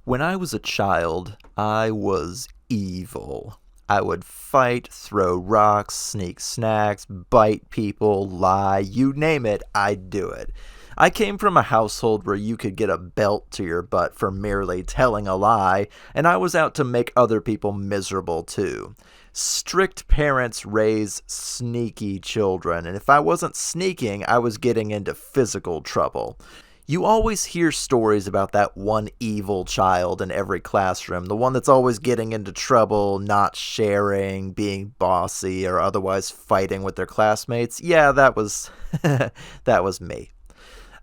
When I was a child, I was evil. I would fight, throw rocks, sneak snacks, bite people, lie, you name it, I'd do it. I came from a household where you could get a belt to your butt for merely telling a lie, and I was out to make other people miserable too. Strict parents raise sneaky children, and if I wasn't sneaking, I was getting into physical trouble. You always hear stories about that one evil child in every classroom, the one that's always getting into trouble, not sharing, being bossy, or otherwise fighting with their classmates. Yeah, that was that was me.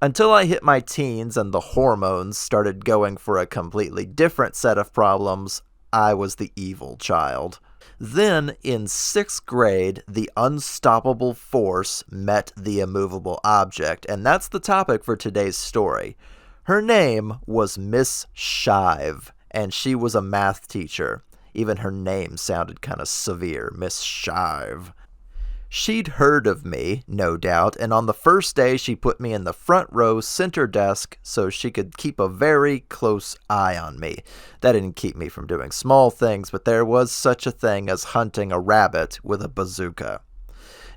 Until I hit my teens and the hormones started going for a completely different set of problems, I was the evil child. Then, in sixth grade, the unstoppable force met the immovable object, and that's the topic for today's story. Her name was Miss Shive, and she was a math teacher. Even her name sounded kind of severe, Miss Shive. She'd heard of me, no doubt, and on the first day she put me in the front row center desk so she could keep a very close eye on me. That didn't keep me from doing small things, but there was such a thing as hunting a rabbit with a bazooka.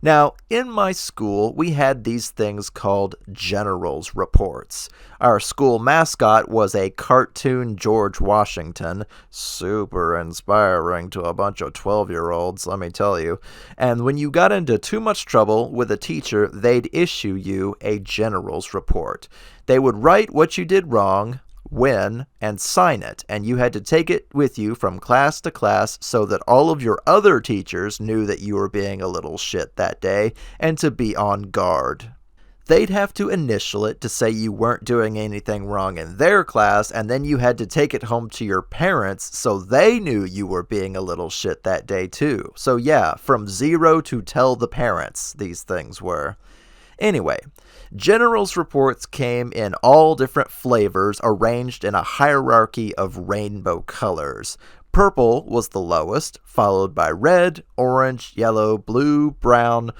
Now, in my school, we had these things called general's reports. Our school mascot was a cartoon George Washington, super inspiring to a bunch of 12-year-olds, let me tell you. And when you got into too much trouble with a teacher, they'd issue you a general's report. They would write what you did wrong, when, and sign it, and you had to take it with you from class to class so that all of your other teachers knew that you were being a little shit that day and to be on guard. They'd have to initial it to say you weren't doing anything wrong in their class, and then you had to take it home to your parents so they knew you were being a little shit that day too. So yeah, from zero to tell the parents, these things were. Anyway, general's reports came in all different flavors arranged in a hierarchy of rainbow colors. Purple was the lowest, followed by red, orange, yellow, blue, brown.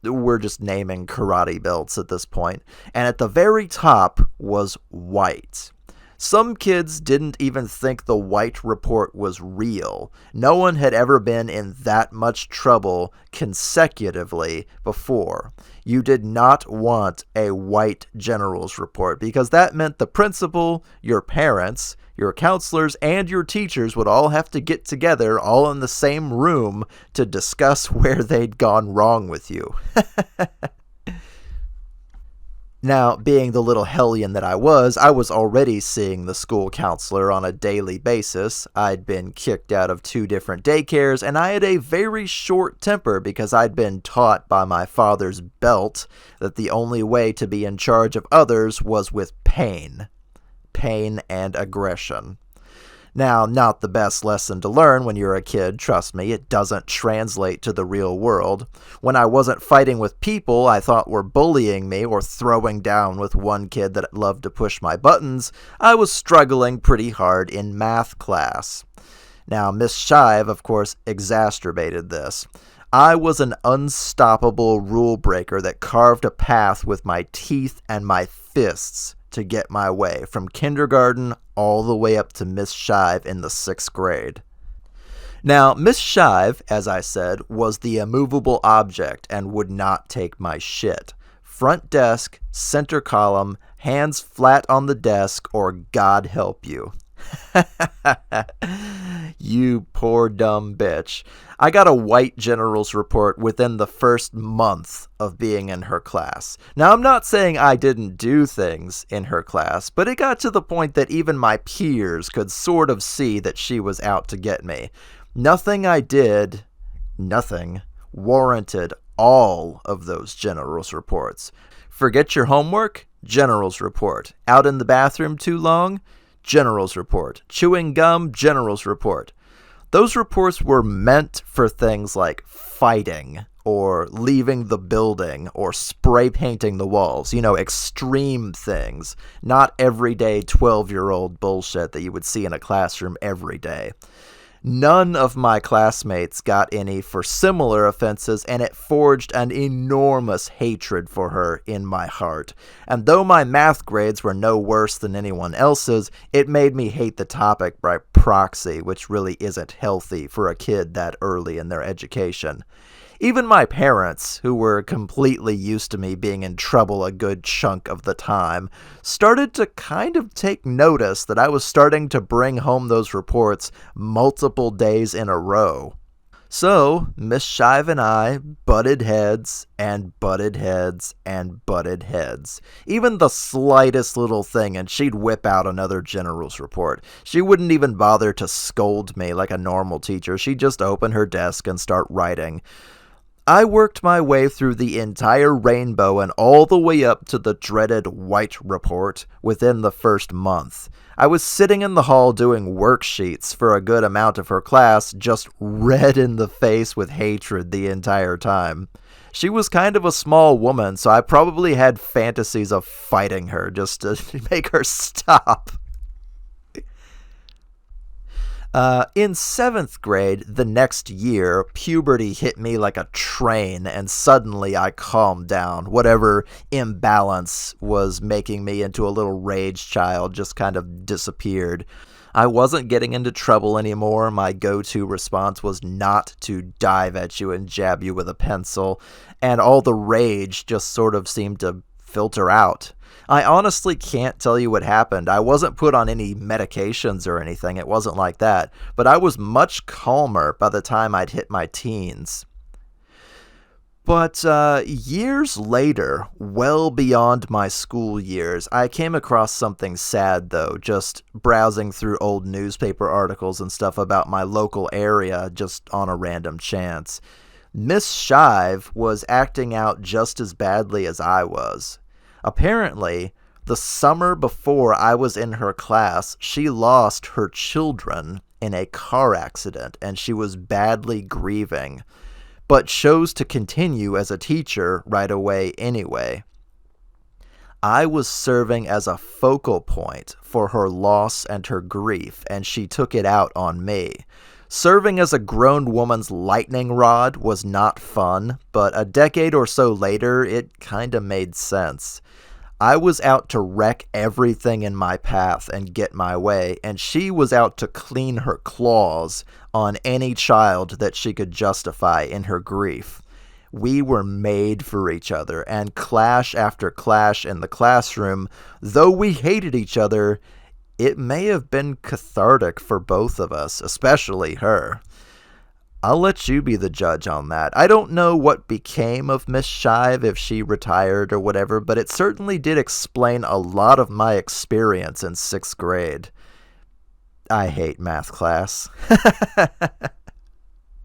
We're just naming karate belts at this point. And at the very top was white. Some kids didn't even think the white report was real. No one had ever been in that much trouble consecutively before. You did not want a white general's report because that meant the principal, your parents, your counselors, and your teachers would all have to get together all in the same room to discuss where they'd gone wrong with you. Now, being the little hellion that I was already seeing the school counselor on a daily basis. I'd been kicked out of 2 different daycares, and I had a very short temper because I'd been taught by my father's belt that the only way to be in charge of others was with pain. Pain and aggression. Now, not the best lesson to learn when you're a kid, trust me, it doesn't translate to the real world. When I wasn't fighting with people I thought were bullying me or throwing down with one kid that loved to push my buttons, I was struggling pretty hard in math class. Now, Miss Shive, of course, exacerbated this. I was an unstoppable rule breaker that carved a path with my teeth and my fists to get my way, from kindergarten all the way up to Miss Shive in the 6th grade. Now, Miss Shive, as I said, was the immovable object and would not take my shit. Front desk, center column, hands flat on the desk, or God help you. You poor dumb bitch. I got a white general's report within the first month of being in her class. Now, I'm not saying I didn't do things in her class, but it got to the point that even my peers could sort of see that she was out to get me. Nothing I did, nothing, warranted all of those general's reports. Forget your homework? General's report. Out in the bathroom too long? General's report. Chewing gum? General's report. Those reports were meant for things like fighting, or leaving the building, or spray painting the walls. You know, extreme things. Not everyday 12-year-old bullshit that you would see in a classroom every day. None of my classmates got any for similar offenses, and it forged an enormous hatred for her in my heart. And though my math grades were no worse than anyone else's, it made me hate the topic by proxy, which really isn't healthy for a kid that early in their education. Even my parents, who were completely used to me being in trouble a good chunk of the time, started to kind of take notice that I was starting to bring home those reports multiple days in a row. So, Miss Shive and I butted heads and butted heads and butted heads. Even the slightest little thing, and she'd whip out another general's report. She wouldn't even bother to scold me like a normal teacher. She'd just open her desk and start writing. I worked my way through the entire rainbow and all the way up to the dreaded white report within the first month. I was sitting in the hall doing worksheets for a good amount of her class, just red in the face with hatred the entire time. She was kind of a small woman, so I probably had fantasies of fighting her just to make her stop. In 7th grade, the next year, puberty hit me like a train, and suddenly I calmed down. Whatever imbalance was making me into a little rage child just kind of disappeared. I wasn't getting into trouble anymore. My go-to response was not to dive at you and jab you with a pencil, and all the rage just sort of seemed to filter out. I honestly can't tell you what happened. I wasn't put on any medications or anything. It wasn't like that. But I was much calmer by the time I'd hit my teens. But years later, well beyond my school years, I came across something sad, though, just browsing through old newspaper articles and stuff about my local area just on a random chance. Miss Shive was acting out just as badly as I was. Apparently, the summer before I was in her class, she lost her children in a car accident, and she was badly grieving, but chose to continue as a teacher right away anyway. I was serving as a focal point for her loss and her grief, and she took it out on me. Serving as a grown woman's lightning rod was not fun, but a decade or so later, it kinda made sense. I was out to wreck everything in my path and get my way, and she was out to clean her claws on any child that she could justify in her grief. We were made for each other, and clash after clash in the classroom, though we hated each other, it may have been cathartic for both of us, especially her. I'll let you be the judge on that. I don't know what became of Miss Shive, if she retired or whatever, but it certainly did explain a lot of my experience in 6th grade. I hate math class.